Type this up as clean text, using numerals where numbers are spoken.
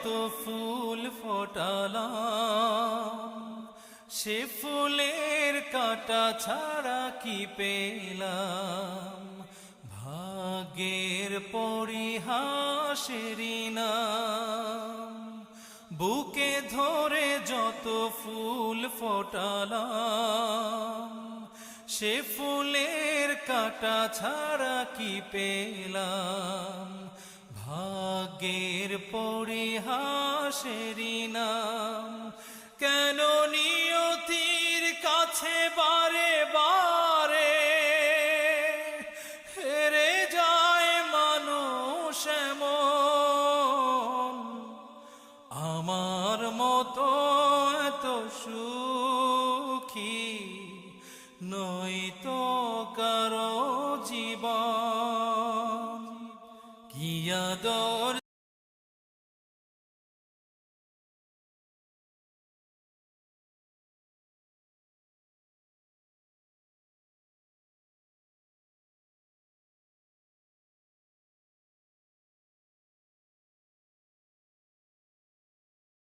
যত ফুল ফোটালাম, সে ফুলের কাঁটা ছাড়া কি পেলাম? ভাগ্যের পরিহাসেরই নাম। বুকে ধরে যত ফুল ফোটালাম, সে ফুলের কাঁটা ছাড়া কি পেলাম? ভাগ্যের পরিহাসেরই নাম। কেন নিয়তির কাছে বারে বারে হেরে যায় মানুষ এমন? আমার মতো এত সুখী নয়তো কারো জীবন। কি আদর